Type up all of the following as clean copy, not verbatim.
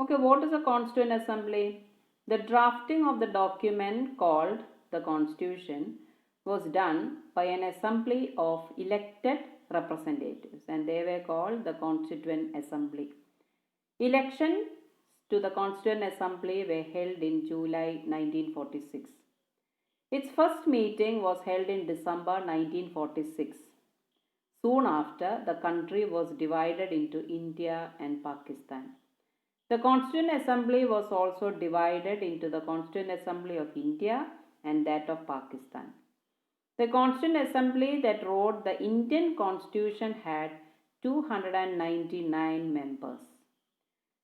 Okay, what is a Constituent Assembly? The drafting of the document called the Constitution was done by an assembly of elected representatives, and they were called the Constituent Assembly. Elections to the Constituent Assembly were held in July 1946. Its first meeting was held in December 1946. Soon after, the country was divided into India and Pakistan. The Constituent Assembly was also divided into the Constituent Assembly of India and that of Pakistan. The Constituent Assembly that wrote the Indian Constitution had 299 members.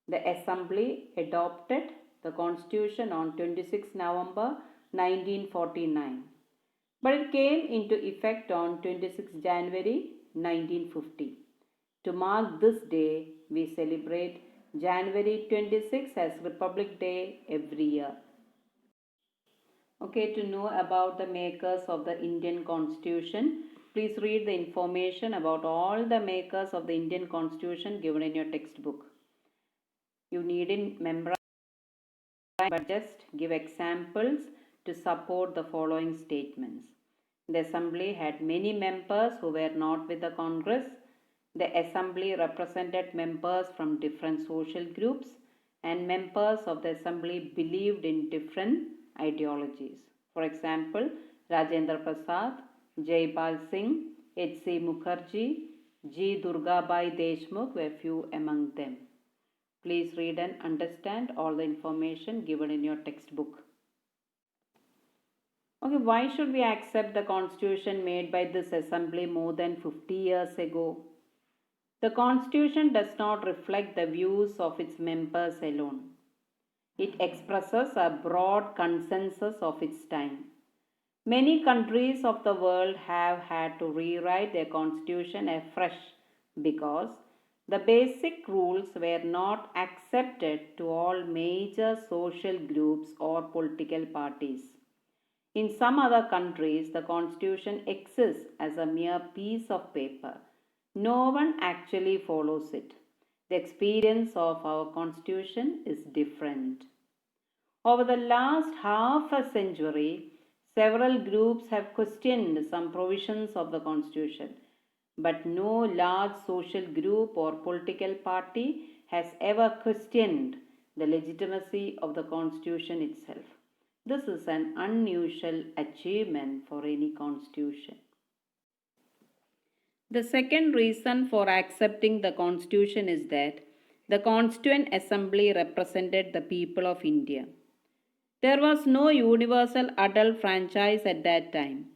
The Assembly adopted the Constitution on 26 November 1949, but it came into effect on 26 January 1950. To mark this day, we celebrate January 26 as Republic Day every year. Okay, to know about the makers of the Indian Constitution, please read the information about all the makers of the Indian Constitution given in your textbook. You needn't memorize, but just give examples to support the following statements. The Assembly had many members who were not with the Congress. The Assembly represented members from different social groups, and members of the Assembly believed in different ideologies. For example, Rajendra Prasad, Jaipal Singh, H.C. Mukherjee, G. Durgabai Deshmukh were few among them. Please read and understand all the information given in your textbook. Okay, why should we accept the constitution made by this assembly more than 50 years ago? The constitution does not reflect the views of its members alone. It expresses a broad consensus of its time. Many countries of the world have had to rewrite their constitution afresh because the basic rules were not accepted to all major social groups or political parties. In some other countries, the constitution exists as a mere piece of paper. No one actually follows it. The experience of our constitution is different. Over the last half a century, several groups have questioned some provisions of the constitution, but no large social group or political party has ever questioned the legitimacy of the constitution itself. This is an unusual achievement for any constitution. The second reason for accepting the constitution is that the Constituent Assembly represented the people of India. There was no universal adult franchise at that time,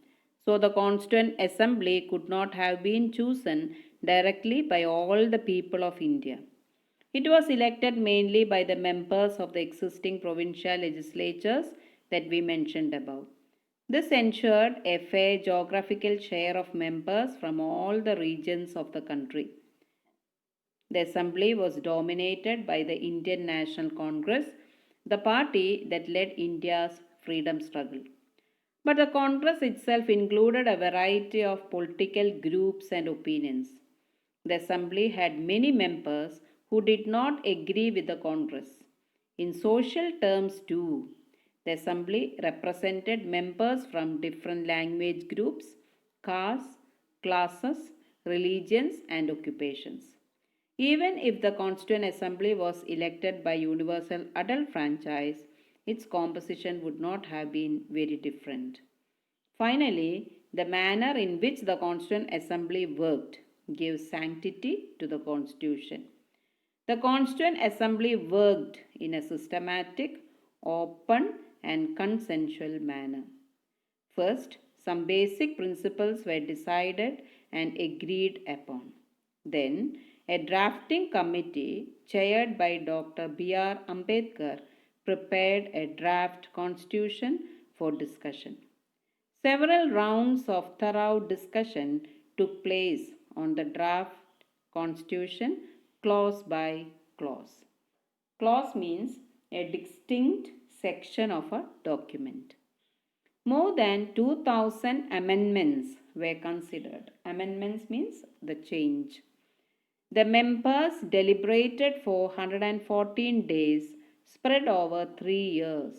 so the Constituent Assembly could not have been chosen directly by all the people of India. It was elected mainly by the members of the existing provincial legislatures that we mentioned above. This ensured a fair geographical share of members from all the regions of the country. The assembly was dominated by the Indian National Congress, the party that led India's freedom struggle. But the Congress itself included a variety of political groups and opinions. The assembly had many members who did not agree with the Congress. In social terms, too, the assembly represented members from different language groups, castes, classes, religions, and occupations. Even if the Constituent Assembly was elected by universal adult franchise, its composition would not have been very different. Finally, the manner in which the Constituent Assembly worked gives sanctity to the Constitution. The Constituent Assembly worked in a systematic, open, and consensual manner. First, some basic principles were decided and agreed upon. Then, a drafting committee chaired by Dr. B.R. Ambedkar prepared a draft constitution for discussion. Several rounds of thorough discussion took place on the draft constitution clause by clause. Clause means a distinct section of a document. More than 2000 amendments were considered. Amendments means the change. The members deliberated for 114 days, spread over 3 years.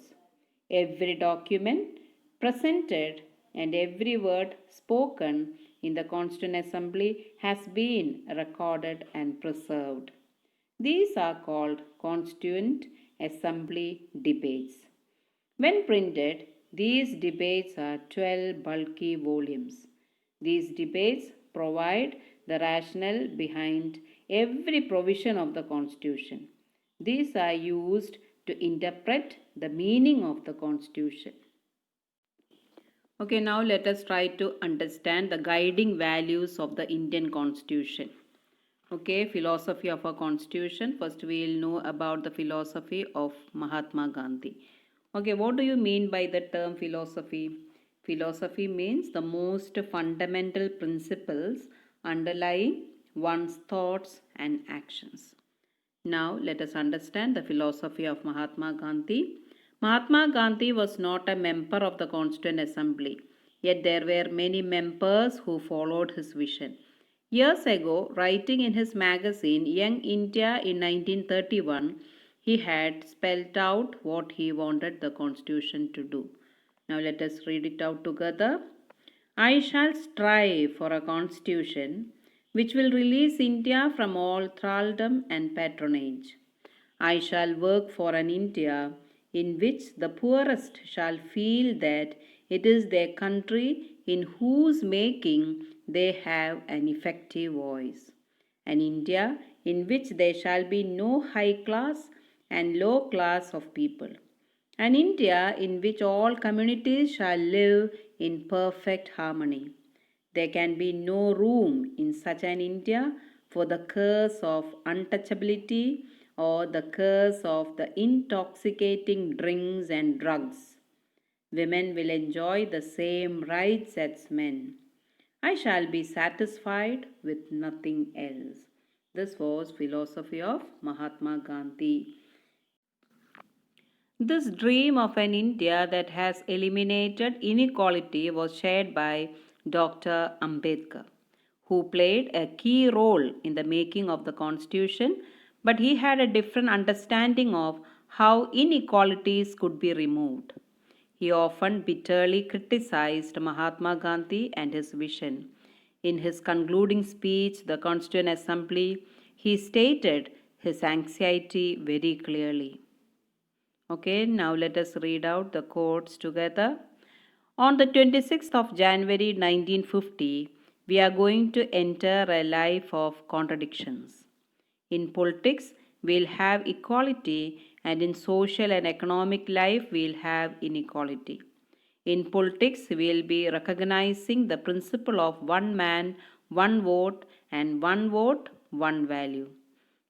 Every document presented and every word spoken in the Constituent Assembly has been recorded and preserved. These are called Constituent Assembly debates. When printed, these debates are 12 bulky volumes. These debates provide the rationale behind every provision of the Constitution. These are used to interpret the meaning of the Constitution. Okay, now let us try to understand the guiding values of the Indian Constitution. Okay, philosophy of our Constitution. First, we will know about the philosophy of Mahatma Gandhi. Okay, what do you mean by the term philosophy? Philosophy means the most fundamental principles underlying one's thoughts and actions. Now, let us understand the philosophy of Mahatma Gandhi. Mahatma Gandhi was not a member of the Constituent Assembly, yet there were many members who followed his vision. Years ago, writing in his magazine Young India in 1931, he had spelled out what he wanted the Constitution to do. Now let us read it out together. I shall strive for a Constitution which will release India from all thraldom and patronage. I shall work for an India in which the poorest shall feel that it is their country in whose making they have an effective voice. An India in which there shall be no high class and low class of people. An India in which all communities shall live in perfect harmony. There can be no room in such an India for the curse of untouchability or the curse of the intoxicating drinks and drugs. Women will enjoy the same rights as men. I shall be satisfied with nothing else. This was philosophy of Mahatma Gandhi. This dream of an India that has eliminated inequality was shared by Dr. Ambedkar, who played a key role in the making of the Constitution, but he had a different understanding of how inequalities could be removed. He often bitterly criticized Mahatma Gandhi and his vision. In his concluding speech, the Constituent Assembly, he stated his anxiety very clearly. Okay, now let us read out the quotes together. On the 26th of January 1950, we are going to enter a life of contradictions. In politics, we'll have equality, and in social and economic life, we'll have inequality. In politics, we'll be recognizing the principle of one man, one vote, and one vote, one value.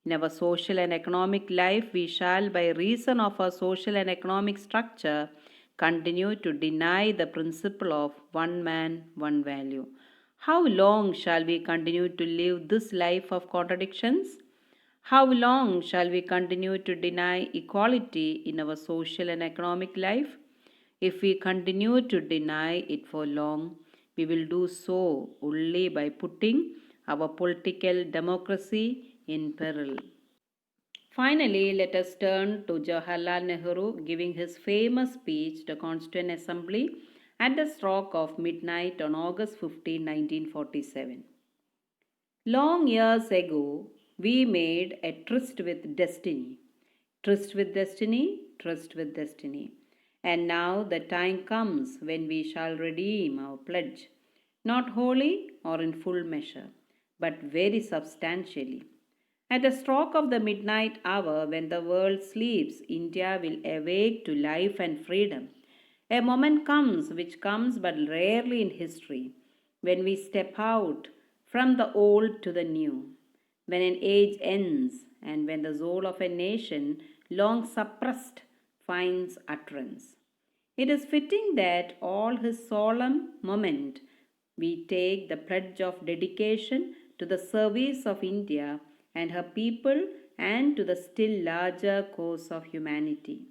In our social and economic life, we shall, by reason of our social and economic structure, continue to deny the principle of one man, one value. How long shall we continue to live this life of contradictions? How long shall we continue to deny equality in our social and economic life? If we continue to deny it for long, we will do so only by putting our political democracy in peril. Finally, let us turn to Jawaharlal Nehru giving his famous speech to Constituent Assembly at the stroke of midnight on August 15, 1947. Long years ago, we made a tryst with destiny. Tryst with destiny, tryst with destiny. And now the time comes when we shall redeem our pledge, not wholly or in full measure, but very substantially. At the stroke of the midnight hour, when the world sleeps, India will awake to life and freedom. A moment comes, which comes but rarely in history, when we step out from the old to the new, when an age ends, and when the soul of a nation, long suppressed, finds utterance. It is fitting that all his solemn moment we take the pledge of dedication to the service of India and her people and to the still larger cause of humanity.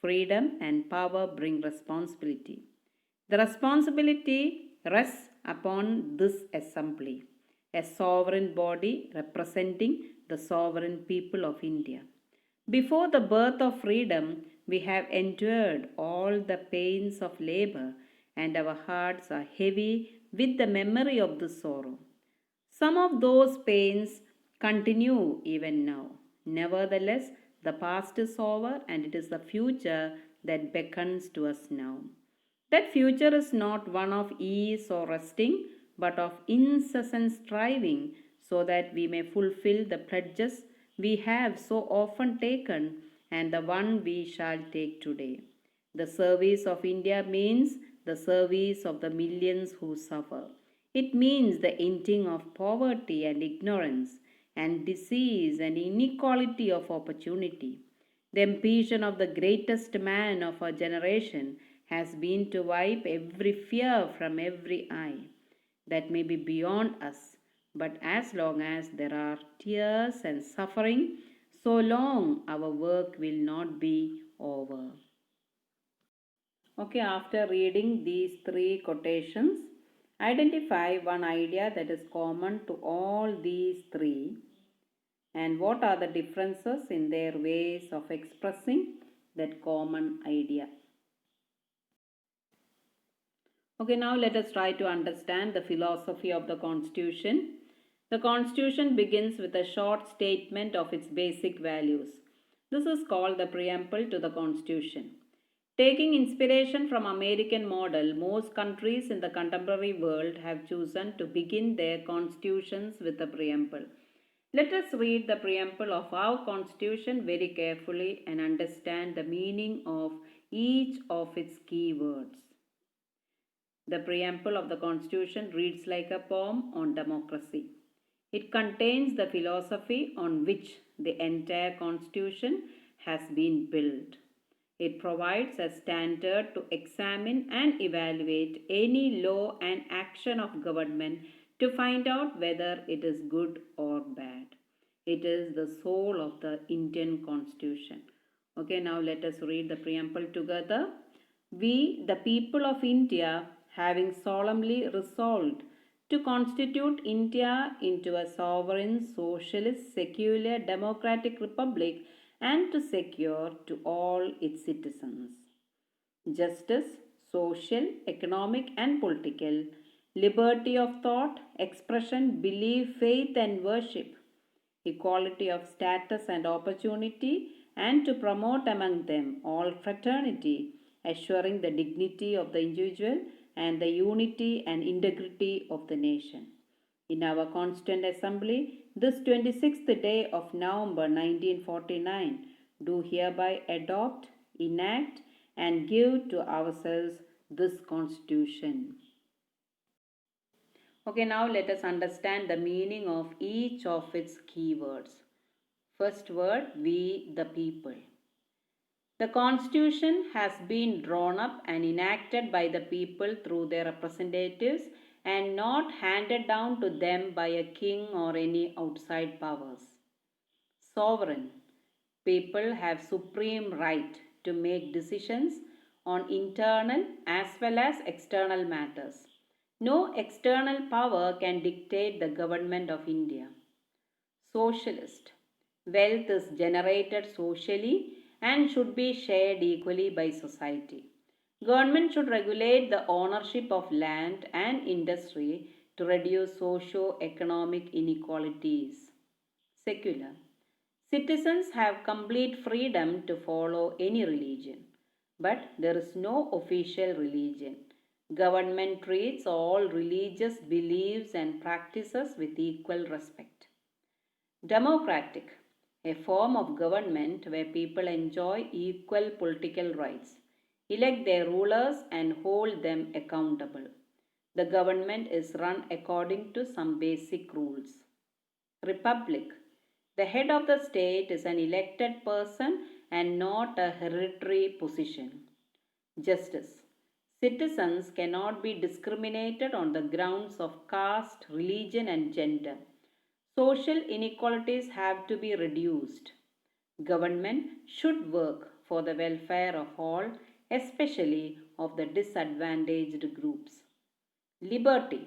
Freedom and power bring responsibility. The responsibility rests upon this assembly. a sovereign body representing the sovereign people of India. Before the birth of freedom, we have endured all the pains of labor, and our hearts are heavy with the memory of the sorrow. Some of those pains continue even now. Nevertheless, the past is over and it is the future that beckons to us now. That future is not one of ease or resting, but of incessant striving, so that we may fulfill the pledges we have so often taken and the one we shall take today. The service of India means the service of the millions who suffer. It means the ending of poverty and ignorance and disease and inequality of opportunity. The ambition of the greatest man of our generation has been to wipe every fear from every eye. That may be beyond us, but as long as there are tears and suffering, so long our work will not be over. Okay, after reading these three quotations, identify one idea that is common to all these three and what are the differences in their ways of expressing that common idea. Okay, now let us try to understand the philosophy of the Constitution. The Constitution begins with a short statement of its basic values. This is called the preamble to the Constitution. Taking inspiration from American model, most countries in the contemporary world have chosen to begin their constitutions with a preamble. Let us read the preamble of our Constitution very carefully and understand the meaning of each of its key words. The preamble of the Constitution reads like a poem on democracy. It contains the philosophy on which the entire Constitution has been built. It provides a standard to examine and evaluate any law and action of government to find out whether it is good or bad. It is the soul of the Indian Constitution. Okay, now let us read the preamble together. We, the people of India, having solemnly resolved to constitute India into a sovereign, socialist, secular, democratic republic and to secure to all its citizens justice, social, economic, and political, liberty of thought, expression, belief, faith, and worship, equality of status and opportunity, and to promote among them all fraternity, assuring the dignity of the individual and the unity and integrity of the nation. In our Constituent Assembly, this 26th day of November 1949, do hereby adopt, enact, and give to ourselves this Constitution. Okay, now let us understand the meaning of each of its key words. First word, we the people. The Constitution has been drawn up and enacted by the people through their representatives and not handed down to them by a king or any outside powers. Sovereign. People have supreme right to make decisions on internal as well as external matters. No external power can dictate the government of India. Socialist. Wealth is generated socially and should be shared equally by society. Government should regulate the ownership of land and industry to reduce socio-economic inequalities. Secular. Citizens have complete freedom to follow any religion, but there is no official religion. Government treats all religious beliefs and practices with equal respect. Democratic, a form of government where people enjoy equal political rights, elect their rulers and hold them accountable. The government is run according to some basic rules. Republic, the head of the state is an elected person and not a hereditary position. Justice, citizens cannot be discriminated on the grounds of caste, religion, and gender. Social inequalities have to be reduced. Government should work for the welfare of all, especially of the disadvantaged groups. Liberty.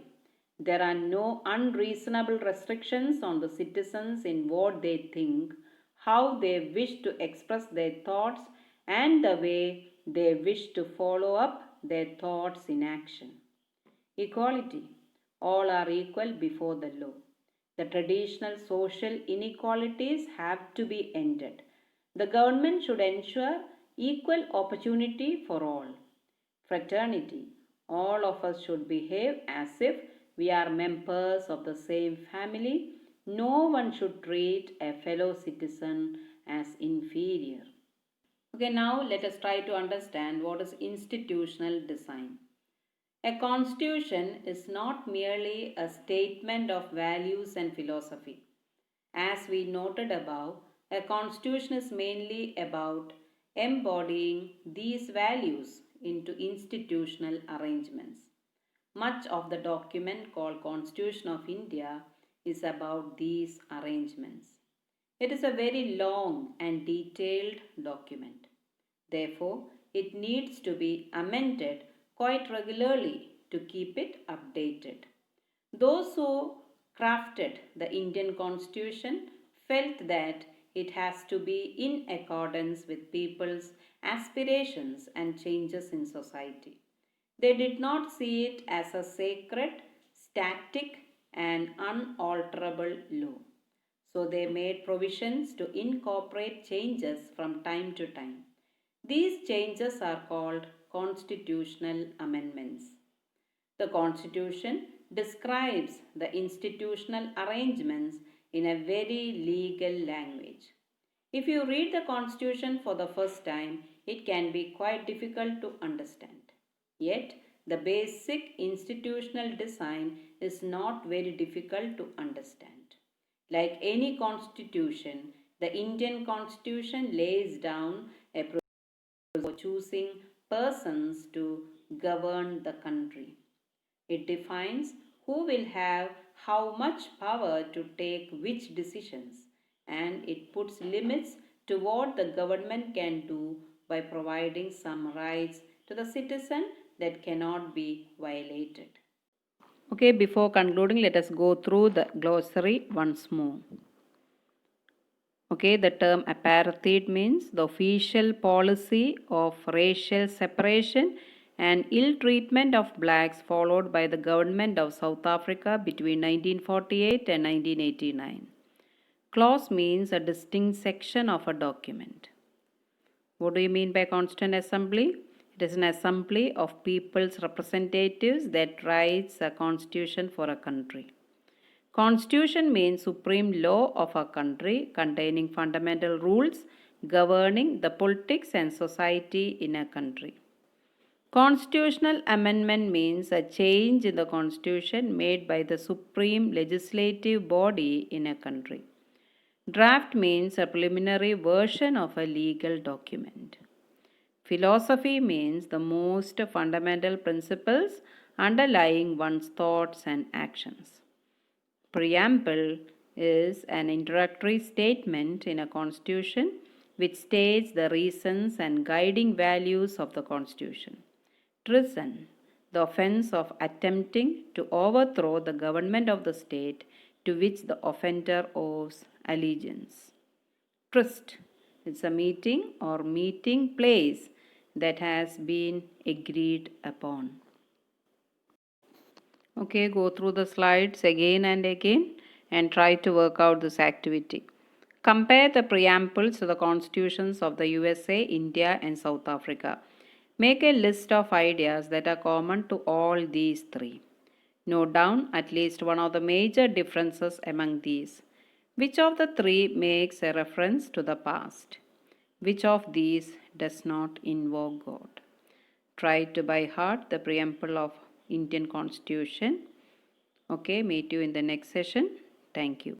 There are no unreasonable restrictions on the citizens in what they think, how they wish to express their thoughts, and the way they wish to follow up their thoughts in action. Equality. All are equal before the law. The traditional social inequalities have to be ended. The government should ensure equal opportunity for all. Fraternity. All of us should behave as if we are members of the same family. No one should treat a fellow citizen as inferior. Okay, now let us try to understand what is institutional design. A constitution is not merely a statement of values and philosophy. As we noted above, a constitution is mainly about embodying these values into institutional arrangements. Much of the document called Constitution of India is about these arrangements. It is a very long and detailed document. Therefore, it needs to be amended quite regularly to keep it updated. Those who crafted the Indian Constitution felt that it has to be in accordance with people's aspirations and changes in society. They did not see it as a sacred, static, and unalterable law. So they made provisions to incorporate changes from time to time. These changes are called constitutional amendments. The Constitution describes the institutional arrangements in a very legal language. If you read the Constitution for the first time, it can be quite difficult to understand. Yet, the basic institutional design is not very difficult to understand. Like any constitution, the Indian Constitution lays down a procedure for choosing persons to govern the country. It defines who will have how much power to take which decisions, and it puts limits to what the government can do by providing some rights to the citizen that cannot be violated. Okay, before concluding, let us go through the glossary once more. Okay, the term apartheid means the official policy of racial separation and ill treatment of blacks followed by the government of South Africa between 1948 and 1989. Clause means a distinct section of a document. What do you mean by Constituent Assembly? It is an assembly of people's representatives that writes a constitution for a country. Constitution means supreme law of a country containing fundamental rules governing the politics and society in a country. Constitutional amendment means a change in the constitution made by the supreme legislative body in a country. Draft means a preliminary version of a legal document. Philosophy means the most fundamental principles underlying one's thoughts and actions. Preamble is an introductory statement in a constitution which states the reasons and guiding values of the constitution. Treason, the offense of attempting to overthrow the government of the state to which the offender owes allegiance. Tryst, it's a meeting or meeting place that has been agreed upon. Okay, go through the slides again and again and try to work out this activity. Compare the preambles to the constitutions of the USA, India, and South Africa. Make a list of ideas that are common to all these three. Note down at least one of the major differences among these. Which of the three makes a reference to the past? Which of these does not invoke God? Try to by heart the preamble of Indian Constitution. Okay, meet you in the next session. Thank you.